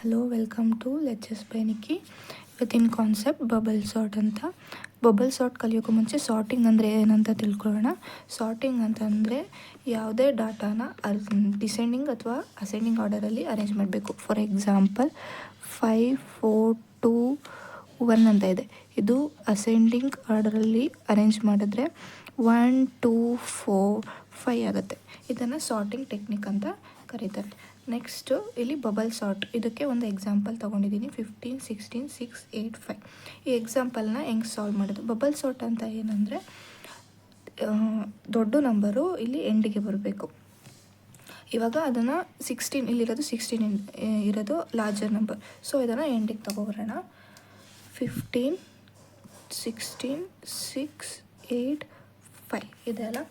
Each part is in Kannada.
Hello, welcome to let's by Nikki. ಇವತ್ತಿನ ಕಾನ್ಸೆಪ್ಟ್ ಬಬಲ್ ಸಾರ್ಟ್ ಅಂತ. ಬಬಲ್ ಸಾರ್ಟ್ ಕಲಿಯೋಕ್ಕೂ ಮುಂಚೆ ಸಾರ್ಟಿಂಗ್ ಅಂದರೆ ಏನಂತ ತಿಳ್ಕೊಳ್ಳೋಣ. ಸಾರ್ಟಿಂಗ್ ಅಂತಂದರೆ ಯಾವುದೇ ಡಾಟಾನ ಡಿಸೆಂಡಿಂಗ್ ಅಥವಾ ಅಸೆಂಡಿಂಗ್ ಆರ್ಡರಲ್ಲಿ ಅರೇಂಜ್ ಮಾಡಬೇಕು. ಫಾರ್ ಎಕ್ಸಾಂಪಲ್ 5, 4, 2, 1 ಅಂತ ಇದೆ. ಇದು ಅಸೆಂಡಿಂಗ್ ಆರ್ಡರಲ್ಲಿ ಅರೇಂಜ್ ಮಾಡಿದ್ರೆ 1, 2, 4, 5 ಆಗುತ್ತೆ. ಇದನ್ನು ಸಾರ್ಟಿಂಗ್ ಟೆಕ್ನಿಕ್ ಅಂತ ಕರೀತಾರೆ. ನೆಕ್ಸ್ಟು ಇಲ್ಲಿ ಬಬಲ್ ಸಾರ್ಟ್, ಇದಕ್ಕೆ ಒಂದು ಎಕ್ಸಾಂಪಲ್ ತೊಗೊಂಡಿದ್ದೀನಿ. 15, 16, 6, 8, 5. ಈ ಎಕ್ಸಾಂಪಲ್ನ ಹೆಂಗೆ ಸಾಲ್ವ್ ಮಾಡೋದು? ಬಬಲ್ ಸಾರ್ಟ್ ಅಂತ ಏನಂದರೆ ದೊಡ್ಡ ನಂಬರು ಇಲ್ಲಿ ಎಂಡಿಗೆ ಬರಬೇಕು. ಇವಾಗ ಅದನ್ನು 16, ಇಲ್ಲಿರೋದು 16 ಇರೋದು ಲಾರ್ಜರ್ ನಂಬರ್. ಸೊ ಇದನ್ನು ಎಂಡಿಗೆ ತೊಗೊಬರೋಣ. 15, 16, 6, 8, 5 ಇದೆ ಅಲ್ಲ.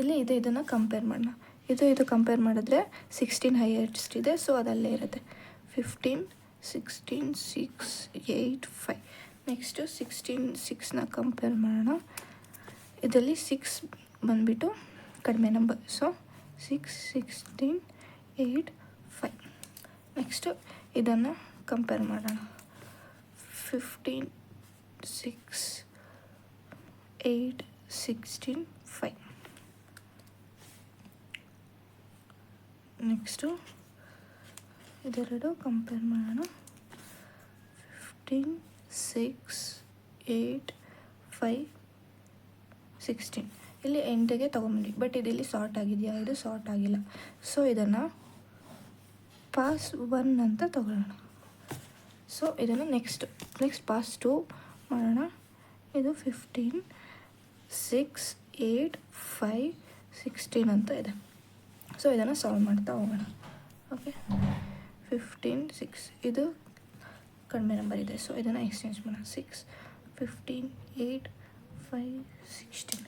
ಇಲ್ಲಿ ಇದನ್ನು ಕಂಪೇರ್ ಮಾಡೋಣ. ಇದು ಕಂಪೇರ್ ಮಾಡಿದ್ರೆ 16 ಹೈಯೆಸ್ಟ್ ಇದೆ, ಸೊ ಅದಲ್ಲೇ ಇರುತ್ತೆ. 15, 16, 6, 8, 5. ನೆಕ್ಸ್ಟು 16, 6ನ ಕಂಪೇರ್ ಮಾಡೋಣ. ಇದರಲ್ಲಿ 6 ಬಂದುಬಿಟ್ಟು ಕಡಿಮೆ ನಂಬರ್, ಸೊ 6, 16, 8, 5. ನೆಕ್ಸ್ಟು ಇದನ್ನು ಕಂಪೇರ್ ಮಾಡೋಣ. 15, 6, 8, 16, 5. ನೆಕ್ಸ್ಟು ಇದೆರಡು ಕಂಪೇರ್ ಮಾಡೋಣ. 15, 6, 8, 5, 16. ಇಲ್ಲಿ ಎಂಟಿಗೆ ತೊಗೊಂಬಂದ್ವಿ, ಬಟ್ ಇದರಲ್ಲಿ ಸಾರ್ಟ್ ಆಗಿದೆಯಾ? ಇದು ಸಾರ್ಟ್ ಆಗಿಲ್ಲ. ಸೊ ಇದನ್ನು ಪಾಸ್ 1 ಅಂತ ತೊಗೊಳ್ಳೋಣ. ಸೊ ಇದನ್ನು ನೆಕ್ಸ್ಟ್ ಪಾಸ್ 2 ಮಾಡೋಣ. ಇದು 15, 6, 8, 5, 16 ಅಂತ ಇದೆ. ಸೊ ಇದನ್ನು ಸಾಲ್ವ್ ಮಾಡ್ತಾ ಹೋಗೋಣ. ಓಕೆ, 15, 6 ಇದು ಕಡಿಮೆ ನಂಬರ್ ಇದೆ, ಸೊ ಇದನ್ನು ಎಕ್ಸ್ಚೇಂಜ್ ಮಾಡೋಣ. 6, 15, 8, 5, 16.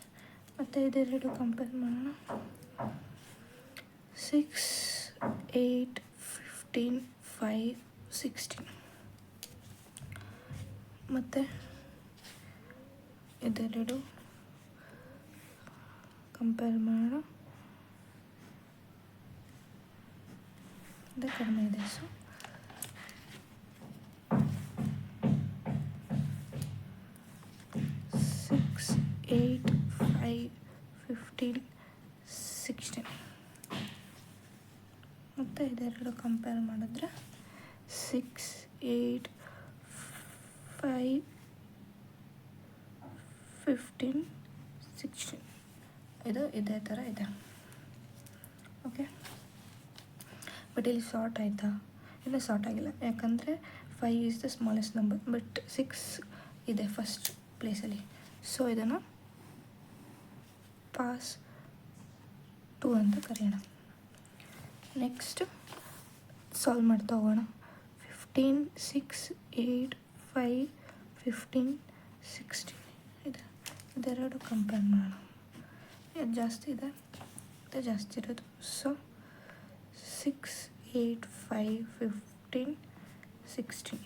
ಮತ್ತು ಇದೆರಡು ಕಂಪೇರ್ ಮಾಡೋಣ. 6, 8, 15, 5, 16. ಮತ್ತು ಇದೆರಡು ಕಂಪೇರ್ ಮಾಡೋಣ. ಇದು ಕಡಿಮೆ ಇದೆ, ಸೊ 6, 8, 5, 15, 16. ಮತ್ತು ಇದೆರಡು ಕಂಪೇರ್ ಮಾಡಿದ್ರೆ 6, 8, 5, 15, 16. ಇದು ಇದೇ ಥರ ಇದೆ. ಓಕೆ, ಬಟ್ ಇಲ್ಲಿ ಸಾರ್ಟ್ ಆಯಿತಾ? ಇಲ್ಲ, ಸಾರ್ಟ್ ಆಗಿಲ್ಲ. ಯಾಕಂದರೆ 5 is the smallest number, but 6 ಇದೆ ಫಸ್ಟ್ ಪ್ಲೇಸಲ್ಲಿ. ಸೊ ಇದನ್ನು ಪಾಸ್ 2 ಅಂತ ಕರೆಯೋಣ. ನೆಕ್ಸ್ಟ್ ಸಾಲ್ವ್ ಮಾಡ್ತಾ ಹೋಗೋಣ. 15, 6, 8, 5, 15, 16 ಇದೆ. ಇದೆರಡು ಕಂಪೇರ್ ಮಾಡೋಣ. ಇದು ಜಾಸ್ತಿ ಇದೆ, ಇದು ಜಾಸ್ತಿ ಇರೋದು. ಸೊ 6, 8, 5, 15, 16.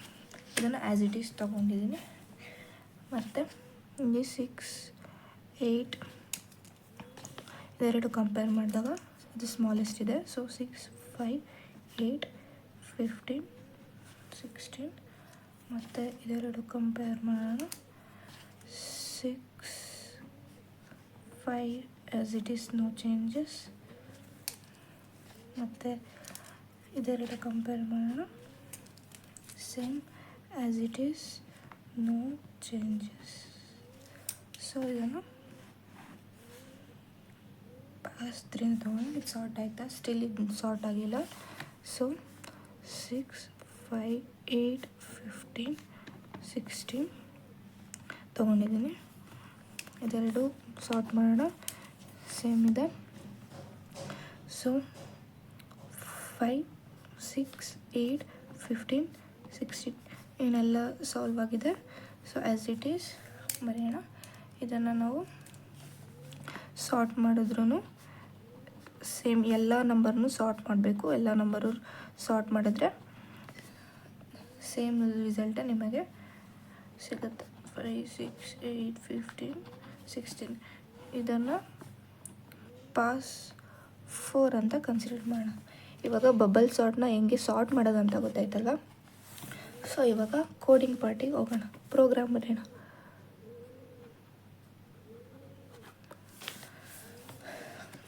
ಇದನ್ನು ಆ್ಯಸ್ ಇಟ್ ಈಸ್ ತೊಗೊಂಡಿದ್ದೀನಿ. ಮತ್ತು ಇಲ್ಲಿ 6, 8 ಇದೆರಡು ಕಂಪೇರ್ ಮಾಡಿದಾಗ ಇದು ಸ್ಮಾಲೆಸ್ಟ್ ಇದೆ. ಸೊ 6, 5, 8, 15, 16. ಮತ್ತು ಇದೆರಡು ಕಂಪೇರ್ ಮಾಡೋಣ. 6, 5 as it is, no changes. ಮತ್ತು ಇದೆರಡು ಕಂಪೇರ್ ಮಾಡೋಣ. Same as it is, no changes. So ಇದನ್ನು ಪಾಸ್ 3 ತೊಗೊಂಡು ಇದು ಸಾರ್ಟ್ ಆಯಿತಾ? ಸ್ಟಿಲ್ ಇದು ಸಾರ್ಟ್ ಆಗಿಲ್ಲ. ಸೊ 6, 5, 8, 15, 16 ತೊಗೊಂಡಿದ್ದೀನಿ. ಇದೆರಡು ಸಾರ್ಟ್ ಮಾಡೋಣ. ಸೇಮ್ ಇದೆ. ಸೊ 5, 6, 8, 15, 16 ಏನೆಲ್ಲ ಸಾಲ್ವ್ ಆಗಿದೆ. ಸೊ ಆ್ಯಸ್ ಇಟ್ ಈಸ್ ಬರೆಯೋಣ. ಇದನ್ನು ನಾವು ಸಾರ್ಟ್ ಮಾಡಿದ್ರೂ ಸೇಮ್ ಎಲ್ಲ ನಂಬರ್ನೂ ಸಾರ್ಟ್ ಮಾಡಬೇಕು. ಎಲ್ಲ ನಂಬರು ಸಾರ್ಟ್ ಮಾಡಿದ್ರೆ ಸೇಮ್ ರಿಸಲ್ಟೇ ನಿಮಗೆ ಸಿಗುತ್ತೆ. 5, 6, 8, 15, 16. ಇದನ್ನು ಪಾಸ್ 4 ಅಂತ ಕನ್ಸಿಡರ್ ಮಾಡೋಣ. ಇವಾಗ ಬಬಲ್ ಸಾರ್ಟ್ನ ಹೆಂಗೆ ಸಾರ್ಟ್ ಮಾಡೋದು ಅಂತ ಗೊತ್ತಾಯ್ತಲ್ವ. ಸೊ ಇವಾಗ ಕೋಡಿಂಗ್ ಪಾರ್ಟಿಗೆ ಹೋಗೋಣ, ಪ್ರೋಗ್ರಾಮ್ ಬರೆಯೋಣ.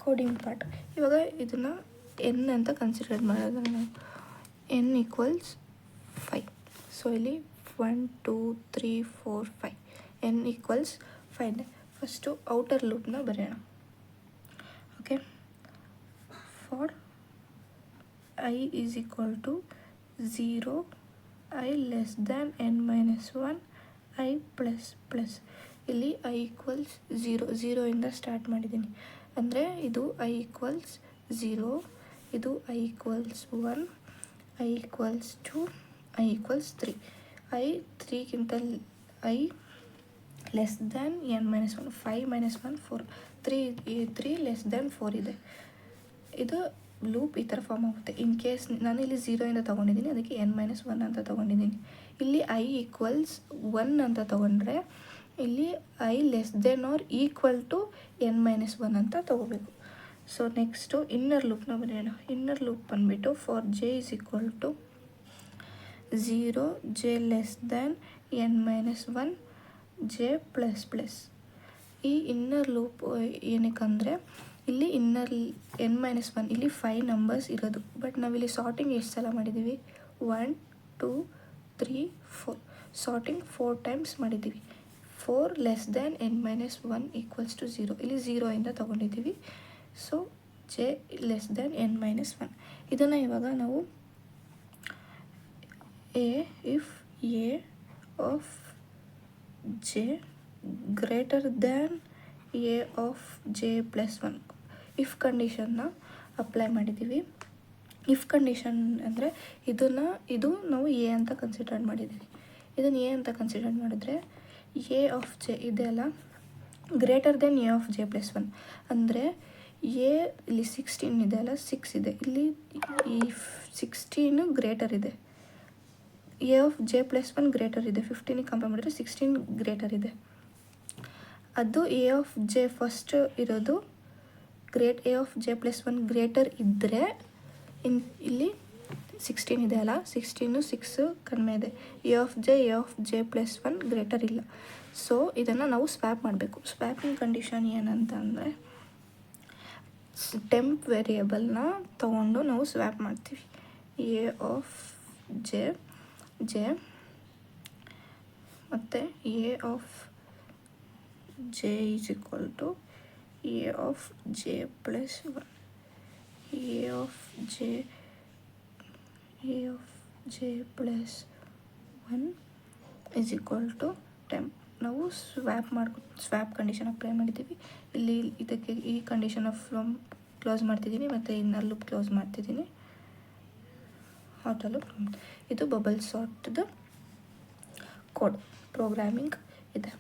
ಕೋಡಿಂಗ್ ಪಾರ್ಟ್ ಇವಾಗ ಇದನ್ನು ಎನ್ ಅಂತ ಕನ್ಸಿಡರ್ ಮಾಡೋದು ನಾವು. N equals 5. ಸೊ ಇಲ್ಲಿ 1 2 3 4 5 ಎನ್ ಈಕ್ವಲ್ಸ್ 5. ಫಸ್ಟು ಔಟರ್ ಲೂಪ್ನ ಬರೆಯೋಣ. Okay, for i is equal to 0 i less than n-1 i plus ಇಲ್ಲಿ ಐ ಈಕ್ವಲ್ಸ್ 0 ಇಂದ ಸ್ಟಾರ್ಟ್ ಮಾಡಿದ್ದೀನಿ. ಅಂದರೆ ಇದು ಐ ಈಕ್ವಲ್ಸ್ 0, ಇದು I equals 1, I equals 2, I equals 3. I 3ಗಿಂತ I less than n-1, 5 - 1 4, 3 less than 4 ಇದೆ. ಇದು ಲೂಪ್ ಈ ಥರ ಫಾರ್ಮ್ ಆಗುತ್ತೆ. ಇನ್ ಕೇಸ್ ನಾನು ಇಲ್ಲಿ 0 ಇಂದ ತೊಗೊಂಡಿದ್ದೀನಿ, ಅದಕ್ಕೆ n-1 ಅಂತ ತೊಗೊಂಡಿದ್ದೀನಿ. ಇಲ್ಲಿ ಐ ಈಕ್ವಲ್ಸ್ 1 ಅಂತ ತೊಗೊಂಡ್ರೆ ಇಲ್ಲಿ i less than or equal to n-1 ಅಂತ ತೊಗೋಬೇಕು. ಸೊ ನೆಕ್ಸ್ಟು ಇನ್ನರ್ ಲೂಪ್ನ ಬರೆಯೋಣ. ಇನ್ನರ್ ಲೂಪ್ ಬಂದುಬಿಟ್ಟು for j is equal to 0 j less than n-1 j plus. ಈ ಇನ್ನರ್ ಲೂಪ್ ಏನಕ್ಕಂದರೆ ಇಲ್ಲಿ ಇನ್ನರ್ n-1 ಇಲ್ಲಿ 5 ನಂಬರ್ಸ್ ಇರೋದು. ಬಟ್ ನಾವಿಲ್ಲಿ ಸಾರ್ಟಿಂಗ್ ಎಷ್ಟು ಸಲ ಮಾಡಿದ್ದೀವಿ? 1 2 3 4 ಸಾರ್ಟಿಂಗ್ 4 ಟೈಮ್ಸ್ ಮಾಡಿದ್ದೀವಿ. 4 less than n-1 equals to 0. ಇಲ್ಲಿ 0 ಇಂದ ತೊಗೊಂಡಿದ್ದೀವಿ. So J less than n-1. ಇದನ್ನು ಇವಾಗ ನಾವು if A of J greater than A of J plus 1 if ಕಂಡೀಷನ್ನ ಅಪ್ಲೈ ಮಾಡಿದ್ದೀವಿ. ಇಫ್ ಕಂಡೀಷನ್ ಅಂದರೆ ಇದು ನಾವು ಎ ಅಂತ ಕನ್ಸಿಡರ್ ಮಾಡಿದ್ದೀವಿ. ಇದನ್ನು ಎ ಅಂತ ಕನ್ಸಿಡರ್ ಮಾಡಿದ್ರೆ ಎ ಆಫ್ ಜೆ ಇದೆಯಲ್ಲ greater than A of J plus 1 ಅಂದರೆ ಎ ಇಲ್ಲಿ 16 ಇದೆ ಅಲ್ಲ, 6 ಇದೆ. ಇಲ್ಲಿ ಈ 16 ಗ್ರೇಟರ್ ಇದೆ. A of J plus 1 greater ಇದೆ. 15ಗೆ ಕಂಪೇರ್ ಮಾಡಿದ್ರೆ 16 ಗ್ರೇಟರ್ ಇದೆ. ಅದು ಎ ಆಫ್ ಜೆ ಫಸ್ಟ್ ಇರೋದು A of J plus 1 greater ಇದ್ದರೆ ಇಲ್ಲಿ 16 ಇದೆ ಅಲ್ಲ, 16 6 ಕಡಿಮೆ ಇದೆ. A of J plus 1 greater ಇಲ್ಲ. ಸೊ ಇದನ್ನು ನಾವು ಸ್ವ್ಯಾಪ್ ಮಾಡಬೇಕು. ಸ್ವ್ಯಾಪಿಂಗ್ ಕಂಡೀಷನ್ ಏನಂತ ಅಂದರೆ ಟೆಂಪ್ ವೇರಿಯೇಬಲ್ನ ತೊಗೊಂಡು ನಾವು ಸ್ವ್ಯಾಪ್ ಮಾಡ್ತೀವಿ. ಎ ಆಫ್ ಜೆ ಮತ್ತು A of J is equal to A of J plus 1. A of J plus 1 is equal to temp. ನಾವು ಸ್ವ್ಯಾಪ್ ಕಂಡೀಷನ್ ಅಪ್ಲೈ ಮಾಡಿದ್ದೀವಿ. ಇಲ್ಲಿ ಇದಕ್ಕೆ ಈ ಕಂಡೀಷನ್ ಆಫ್ ಕ್ಲೋಸ್ ಮಾಡ್ತಿದ್ದೀನಿ ಮತ್ತು ಇನ್ನರ್ ಲೂಪ್ ಕ್ಲೋಸ್ ಮಾಡ್ತಿದ್ದೀನಿ. Outer loop. ಇದು ಬಬಲ್ ಸಾರ್ಟ್ದು ಕೋಡ್ ಪ್ರೋಗ್ರಾಮಿಂಗ್ ಇದೆ.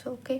So okay.